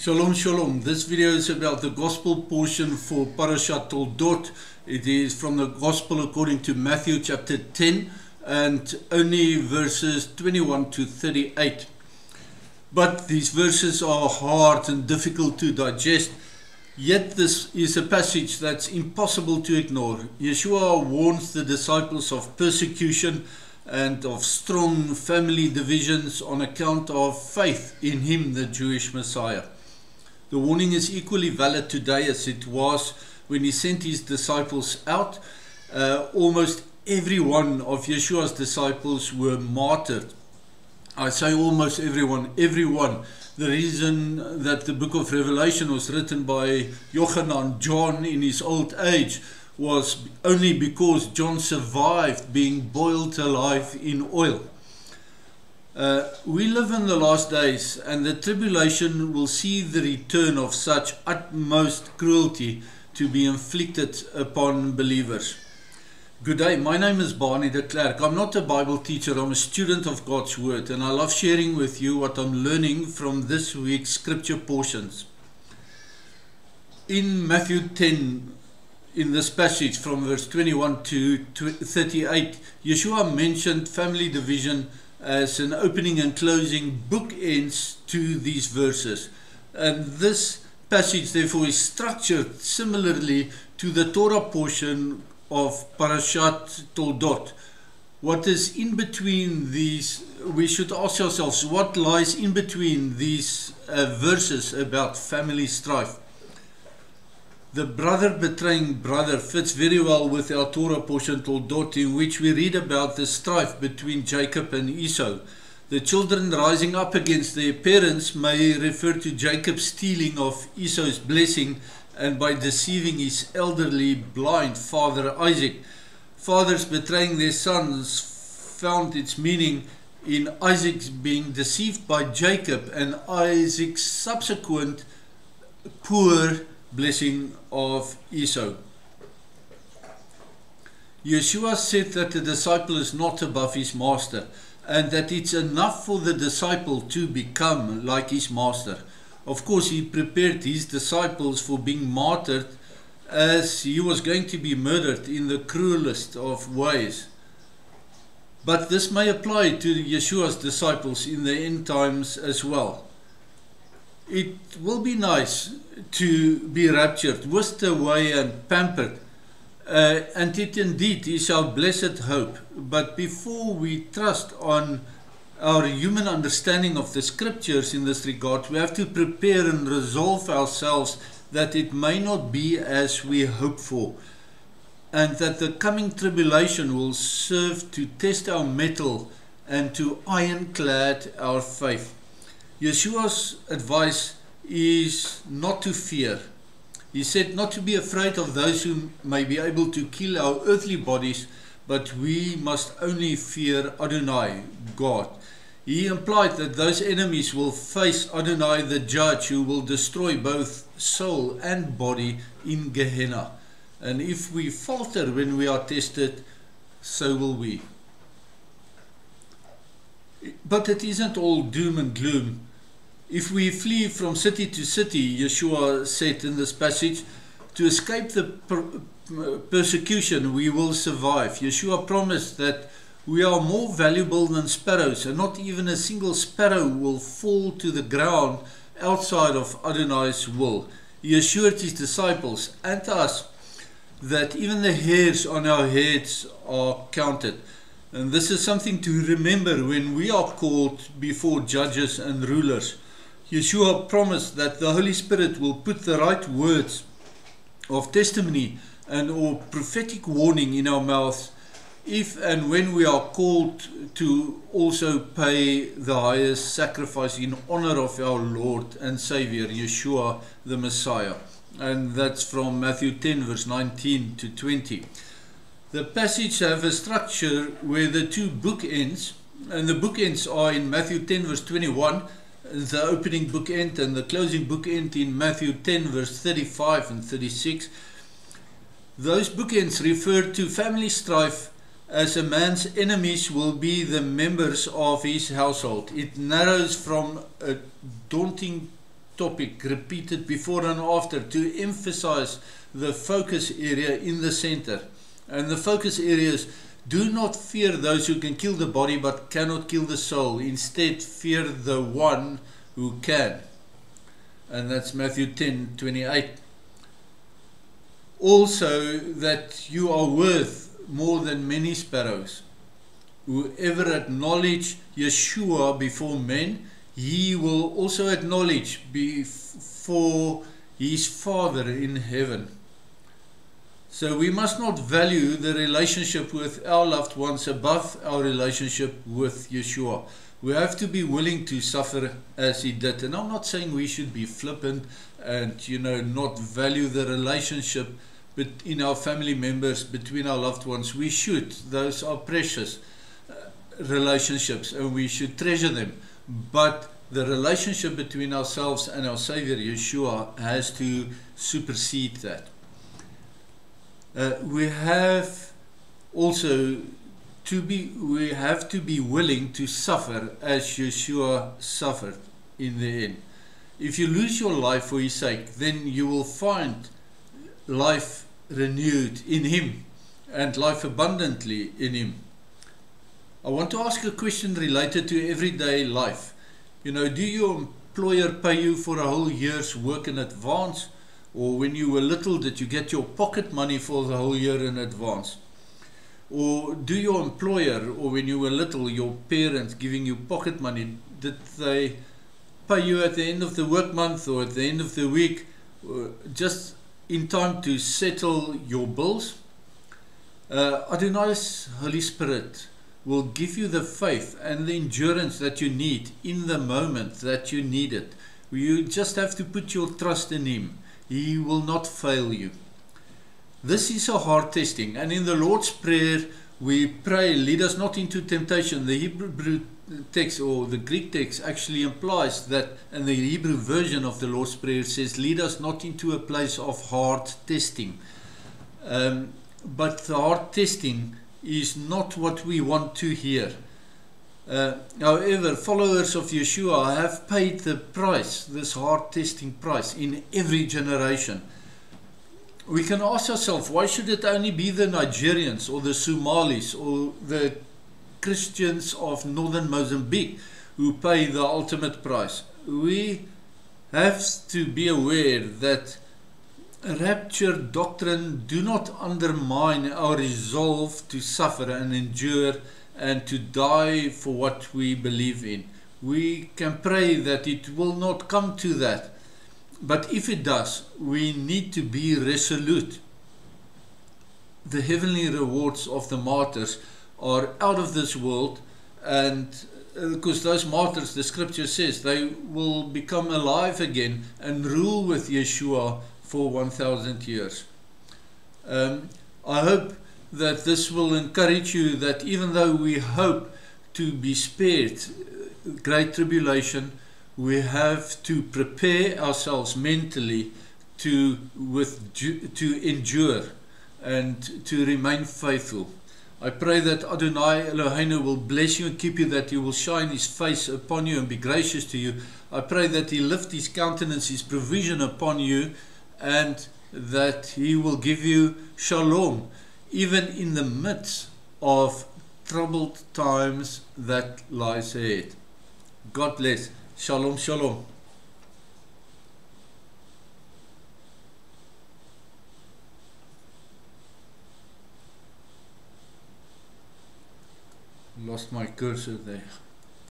Shalom, shalom. This video is about the gospel portion for Parashat Toldot. It is from the gospel according to Matthew chapter 10 and only verses 21 to 38. But these verses are hard and difficult to digest, yet this is a passage that's impossible to ignore. Yeshua warns the disciples of persecution and of strong family divisions on account of faith in him, the Jewish Messiah. The warning is equally valid today as it was when he sent his disciples out. Almost every one of Yeshua's disciples were martyred. I say almost everyone. The reason that the book of Revelation was written by Yochanan, John, in his old age was only because John survived being boiled alive in oil. We live in the last days, and the tribulation will see the return of such utmost cruelty to be inflicted upon believers. Good day, my name is Barney de Klerk. I'm not a Bible teacher, I'm a student of God's Word, and I love sharing with you what I'm learning from this week's scripture portions. In Matthew 10, in this passage from verse 21 to 38, Yeshua mentioned family division as an opening and closing bookends to these verses. And this passage therefore is structured similarly to the Torah portion of Parashat Toldot. What is in between these, we should ask ourselves, what lies in between these verses about family strife? The brother betraying brother fits very well with our Torah portion Toldot, in which we read about the strife between Jacob and Esau. The children rising up against their parents may refer to Jacob stealing of Esau's blessing and by deceiving his elderly blind father Isaac. Fathers betraying their sons found its meaning in Isaac's being deceived by Jacob and Isaac's subsequent poor blessing of Esau. Yeshua said that the disciple is not above his master, and that it's enough for the disciple to become like his master. Of course, he prepared his disciples for being martyred, as he was going to be murdered in the cruelest of ways. But this may apply to Yeshua's disciples in the end times as well. It will be nice to be raptured, whisked away and pampered, and it indeed is our blessed hope. But before we trust on our human understanding of the scriptures in this regard, we have to prepare and resolve ourselves that it may not be as we hope for, and that the coming tribulation will serve to test our mettle and to ironclad our faith. Yeshua's advice is not to fear. He said not to be afraid of those who may be able to kill our earthly bodies, but we must only fear Adonai, God. He implied that those enemies will face Adonai, the judge, who will destroy both soul and body in Gehenna. And if we falter when we are tested, so will we. But it isn't all doom and gloom. If we flee from city to city, Yeshua said in this passage, to escape the persecution, we will survive. Yeshua promised that we are more valuable than sparrows, and not even a single sparrow will fall to the ground outside of Adonai's will. He assured his disciples and us that even the hairs on our heads are counted. And this is something to remember when we are called before judges and rulers. Yeshua promised that the Holy Spirit will put the right words of testimony and or prophetic warning in our mouths if and when we are called to also pay the highest sacrifice in honor of our Lord and Savior, Yeshua the Messiah. And that's from Matthew 10 verse 19 to 20. The passage have a structure where the two bookends, and the bookends are in Matthew 10 verse 21, the opening bookend, and the closing bookend in Matthew 10 verse 35 and 36. Those bookends refer to family strife, as a man's enemies will be the members of his household. It narrows from a daunting topic repeated before and after to emphasize the focus area in the center. And the focus area is, do not fear those who can kill the body but cannot kill the soul. Instead, fear the one who can. And that's Matthew 10:28. Also, that you are worth more than many sparrows. Whoever acknowledge Yeshua before men, he will also acknowledge before his Father in heaven. So we must not value the relationship with our loved ones above our relationship with Yeshua. We have to be willing to suffer as he did. And I'm not saying we should be flippant and, not value the relationship in our family members, between our loved ones. We should. Those are precious relationships and we should treasure them. But the relationship between ourselves and our Savior Yeshua has to supersede that. We have to be willing to suffer as Yeshua suffered in the end. If you lose your life for his sake, then you will find life renewed in him and life abundantly in him. I want to ask a question related to everyday life. Do your employer pay you for a whole year's work in advance? Or when you were little, did you get your pocket money for the whole year in advance? Or do your employer, or when you were little, your parents giving you pocket money, did they pay you at the end of the work month or at the end of the week, just in time to settle your bills? Adonai's Holy Spirit will give you the faith and the endurance that you need in the moment that you need it. You just have to put your trust in him. He will not fail you. This is a hard testing, and in the Lord's Prayer we pray, lead us not into temptation. The Hebrew text, or the Greek text, actually implies that, and the Hebrew version of the Lord's Prayer says, lead us not into a place of hard testing. But the hard testing is not what we want to hear. However, followers of Yeshua have paid the price, this hard testing price, in every generation. We can ask ourselves, why should it only be the Nigerians or the Somalis or the Christians of northern Mozambique who pay the ultimate price? We have to be aware that rapture doctrine do not undermine our resolve to suffer and endure and to die for what we believe in. We can pray that it will not come to that. But if it does, we need to be resolute. The heavenly rewards of the martyrs are out of this world, and because those martyrs, the scripture says, they will become alive again and rule with Yeshua for 1,000 years. I hope that this will encourage you that even though we hope to be spared great tribulation, we have to prepare ourselves mentally to endure and to remain faithful. I pray that Adonai Eloheinu will bless you and keep you, that he will shine his face upon you and be gracious to you. I pray that he lift his countenance, his provision upon you, and that he will give you shalom, even in the midst of troubled times that lies ahead. God bless. Shalom, shalom. Lost my cursor there.